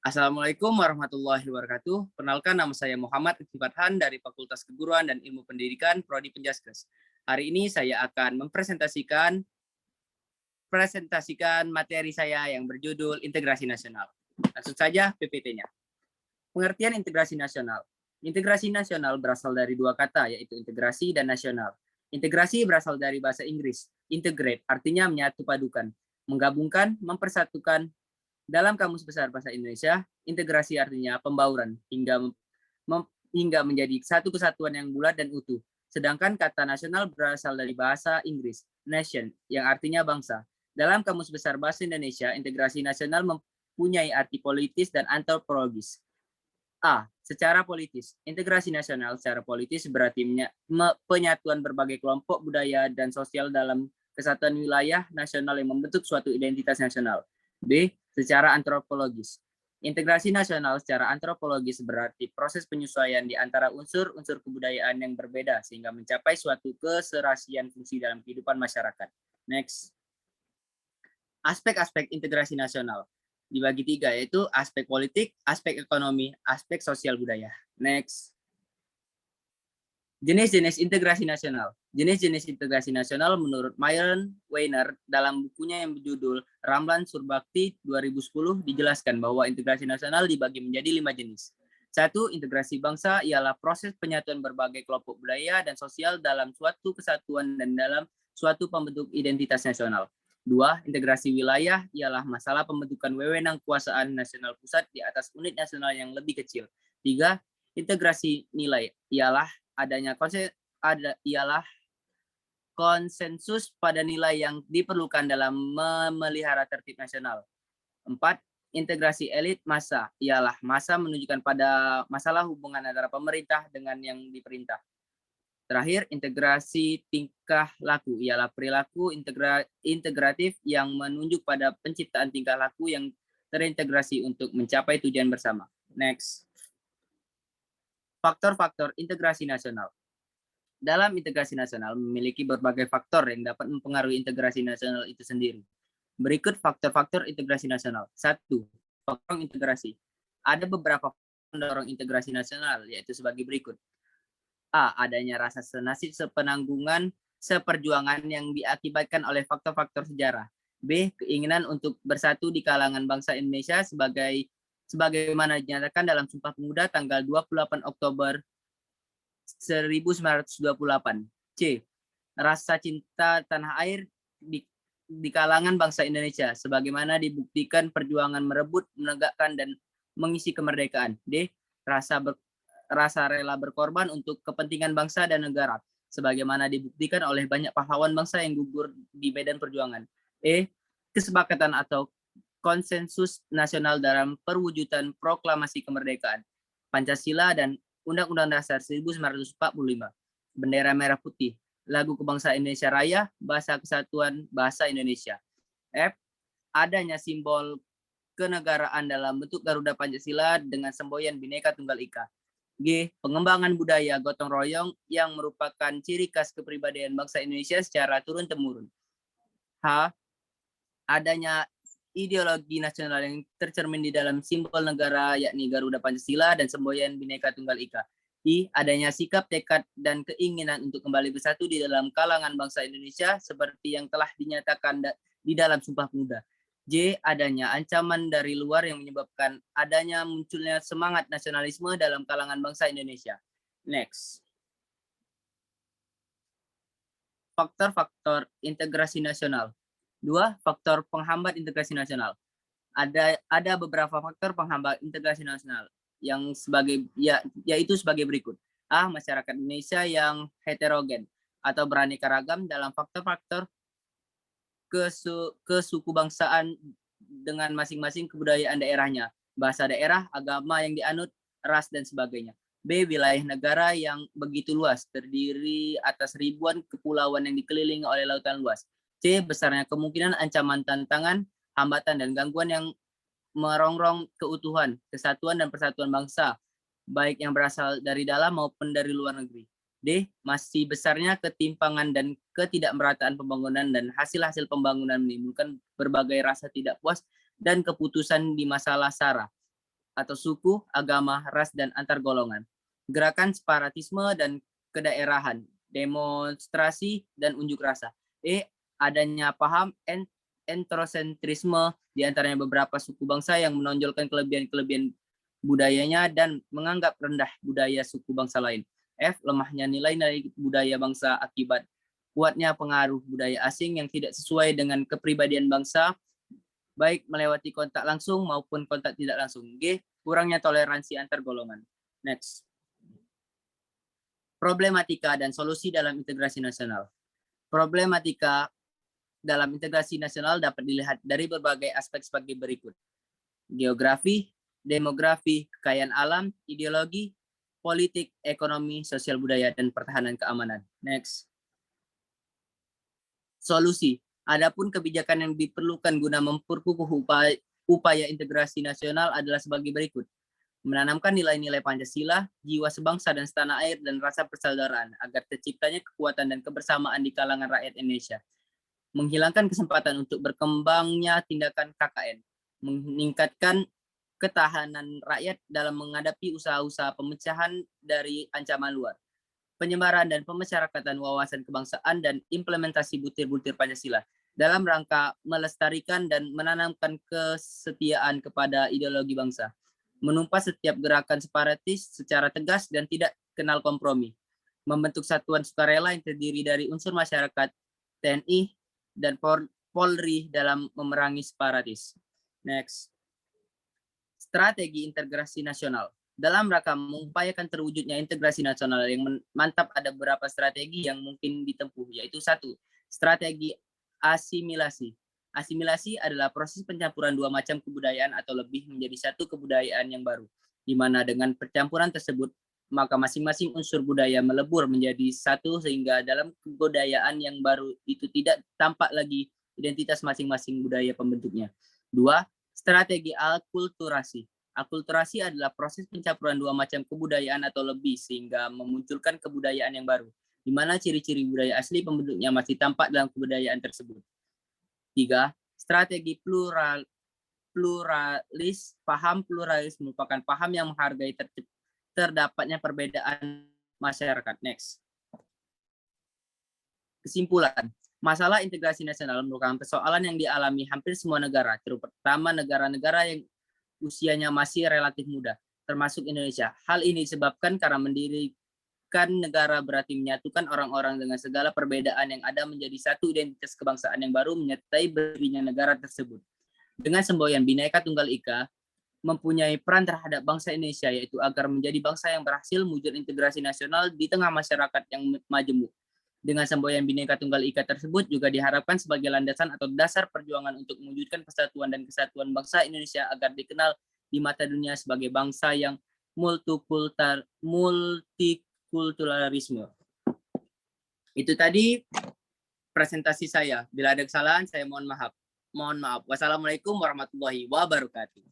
Assalamualaikum warahmatullahi wabarakatuh. Perkenalkan, nama saya Muhammad Lutfi Fathan dari Fakultas Keguruan dan Ilmu Pendidikan Prodi Penjaskes. Hari ini saya akan mempresentasikan materi saya yang berjudul Integrasi Nasional. Langsung saja PPT-nya. Pengertian integrasi nasional. Integrasi nasional berasal dari dua kata, yaitu integrasi dan nasional. Integrasi berasal dari bahasa Inggris. Integrate artinya menyatu padukan, menggabungkan, mempersatukan. Dalam Kamus Besar Bahasa Indonesia, integrasi artinya pembauran hingga menjadi satu kesatuan yang bulat dan utuh. Sedangkan kata nasional berasal dari bahasa Inggris, nation, yang artinya bangsa. Dalam Kamus Besar Bahasa Indonesia, integrasi nasional mempunyai arti politis dan antropologis. A. Secara politis, integrasi nasional secara politis berarti penyatuan berbagai kelompok budaya dan sosial dalam kesatuan wilayah nasional yang membentuk suatu identitas nasional. B. Secara antropologis, integrasi nasional secara antropologis berarti proses penyesuaian di antara unsur-unsur kebudayaan yang berbeda sehingga mencapai suatu keserasian fungsi dalam kehidupan masyarakat. Next. Aspek-aspek integrasi nasional dibagi tiga, yaitu aspek politik, aspek ekonomi, aspek sosial budaya. Next. Jenis-jenis integrasi nasional. Jenis-jenis integrasi nasional menurut Myron Weiner dalam bukunya yang berjudul Ramlan Surbakti 2010 dijelaskan bahwa integrasi nasional dibagi menjadi 5 jenis. 1. Integrasi bangsa ialah proses penyatuan berbagai kelompok budaya dan sosial dalam suatu kesatuan dan dalam suatu pembentuk identitas nasional. 2. Integrasi wilayah ialah masalah pembentukan wewenang kekuasaan nasional pusat di atas unit nasional yang lebih kecil. 3. Integrasi nilai ialah konsensus pada nilai yang diperlukan dalam memelihara tertib nasional. 4. Integrasi elit massa ialah massa menunjukkan pada masalah hubungan antara pemerintah dengan yang diperintah. Terakhir, integrasi tingkah laku ialah perilaku integratif yang menunjuk pada penciptaan tingkah laku yang terintegrasi untuk mencapai tujuan bersama. Next. Faktor-faktor integrasi nasional. Dalam integrasi nasional memiliki berbagai faktor yang dapat mempengaruhi integrasi nasional itu sendiri. Berikut faktor-faktor integrasi nasional. 1. Faktor integrasi. Ada beberapa pendorong integrasi nasional, yaitu sebagai berikut. A. Adanya rasa senasib sepenanggungan seperjuangan yang diakibatkan oleh faktor-faktor sejarah. B. Keinginan untuk bersatu di kalangan bangsa Indonesia sebagaimana dinyatakan dalam Sumpah Pemuda tanggal 28 Oktober 1928. C. Rasa cinta tanah air di kalangan bangsa Indonesia sebagaimana dibuktikan perjuangan merebut, menegakkan, dan mengisi kemerdekaan. D. Rasa rela berkorban untuk kepentingan bangsa dan negara sebagaimana dibuktikan oleh banyak pahlawan bangsa yang gugur di medan perjuangan. E. Kesepakatan atau konsensus nasional dalam perwujudan proklamasi kemerdekaan, Pancasila dan Undang-Undang Dasar 1945, bendera merah putih, lagu kebangsaan Indonesia Raya, bahasa kesatuan bahasa Indonesia. F. Adanya simbol kenegaraan dalam bentuk Garuda Pancasila dengan semboyan Bhinneka Tunggal Ika. G. Pengembangan budaya gotong royong yang merupakan ciri khas kepribadian bangsa Indonesia secara turun-temurun. H. Adanya ideologi nasional yang tercermin di dalam simbol negara yakni Garuda Pancasila dan semboyan Bhinneka Tunggal Ika. I. Adanya sikap, tekad, dan keinginan untuk kembali bersatu di dalam kalangan bangsa Indonesia seperti yang telah dinyatakan di dalam Sumpah Pemuda. J. Adanya ancaman dari luar yang menyebabkan adanya munculnya semangat nasionalisme dalam kalangan bangsa Indonesia. Next. Faktor-faktor integrasi nasional. 2. Faktor penghambat integrasi nasional. Ada beberapa faktor penghambat integrasi nasional yang yaitu sebagai berikut. A. Masyarakat Indonesia yang heterogen atau beraneka ragam dalam faktor-faktor kesuku bangsaan dengan masing-masing kebudayaan daerahnya, bahasa daerah, agama yang dianut, ras, dan sebagainya. B. Wilayah negara yang begitu luas, terdiri atas ribuan kepulauan yang dikelilingi oleh lautan luas. C. Besarnya kemungkinan ancaman, tantangan, hambatan, dan gangguan yang merongrong keutuhan, kesatuan, dan persatuan bangsa, baik yang berasal dari dalam maupun dari luar negeri. D. Masih besarnya ketimpangan dan ketidakmerataan pembangunan dan hasil-hasil pembangunan menimbulkan berbagai rasa tidak puas dan keputusan di masalah SARA. atau suku, agama, ras, dan antar golongan. Gerakan separatisme dan kedaerahan, demonstrasi, dan unjuk rasa. Adanya paham entrosentrisme di antaranya beberapa suku bangsa yang menonjolkan kelebihan-kelebihan budayanya dan menganggap rendah budaya suku bangsa lain. Lemahnya nilai-nilai budaya bangsa akibat kuatnya pengaruh budaya asing yang tidak sesuai dengan kepribadian bangsa, baik melewati kontak langsung maupun kontak tidak langsung. G. Kurangnya toleransi antar golongan. Next. Problematika dan solusi dalam integrasi nasional. Problematika dalam integrasi nasional dapat dilihat dari berbagai aspek sebagai berikut. Geografi, demografi, kekayaan alam, ideologi, politik, ekonomi, sosial budaya, dan pertahanan keamanan. Next. Solusi. Adapun kebijakan yang diperlukan guna memperkukuh upaya integrasi nasional adalah sebagai berikut. Menanamkan nilai-nilai Pancasila, jiwa sebangsa dan setanah air, dan rasa persaudaraan agar terciptanya kekuatan dan kebersamaan di kalangan rakyat Indonesia. Menghilangkan kesempatan untuk berkembangnya tindakan KKN. Meningkatkan ketahanan rakyat dalam menghadapi usaha-usaha pemecahan dari ancaman luar. Penyebaran dan pemasyarakatan wawasan kebangsaan dan implementasi butir-butir Pancasila dalam rangka melestarikan dan menanamkan kesetiaan kepada ideologi bangsa. Menumpas setiap gerakan separatis secara tegas dan tidak kenal kompromi. Membentuk satuan sukarela yang terdiri dari unsur masyarakat, TNI, dan Polri dalam memerangi separatis. Next. Strategi integrasi nasional. Dalam rangka mengupayakan terwujudnya integrasi nasional yang mantap, ada beberapa strategi yang mungkin ditempuh, yaitu 1. Strategi asimilasi. Asimilasi adalah proses pencampuran dua macam kebudayaan atau lebih menjadi satu kebudayaan yang baru, di mana dengan percampuran tersebut, maka masing-masing unsur budaya melebur menjadi satu sehingga dalam kebudayaan yang baru itu tidak tampak lagi identitas masing-masing budaya pembentuknya. 2. Strategi akulturasi. Akulturasi adalah proses pencampuran dua macam kebudayaan atau lebih sehingga memunculkan kebudayaan yang baru, di mana ciri-ciri budaya asli pembentuknya masih tampak dalam kebudayaan tersebut. 3. Strategi pluralis. Paham pluralis merupakan paham yang menghargai terdapatnya perbedaan masyarakat. Next. Kesimpulan. Masalah integrasi nasional merupakan persoalan yang dialami hampir semua negara, terutama negara-negara yang usianya masih relatif muda, termasuk Indonesia. Hal ini disebabkan karena mendirikan negara berarti menyatukan orang-orang dengan segala perbedaan yang ada menjadi satu identitas kebangsaan yang baru menyertai berdirinya negara tersebut. Dengan semboyan Bhinneka Tunggal Ika, mempunyai peran terhadap bangsa Indonesia, yaitu agar menjadi bangsa yang berhasil mewujud integrasi nasional di tengah masyarakat yang majemuk. Dengan semboyan Bhinneka Tunggal Ika tersebut juga diharapkan sebagai landasan atau dasar perjuangan untuk mewujudkan persatuan dan kesatuan bangsa Indonesia agar dikenal di mata dunia sebagai bangsa yang multikulturalisme. Itu tadi presentasi saya. Bila ada kesalahan, saya mohon maaf. Wassalamualaikum warahmatullahi wabarakatuh.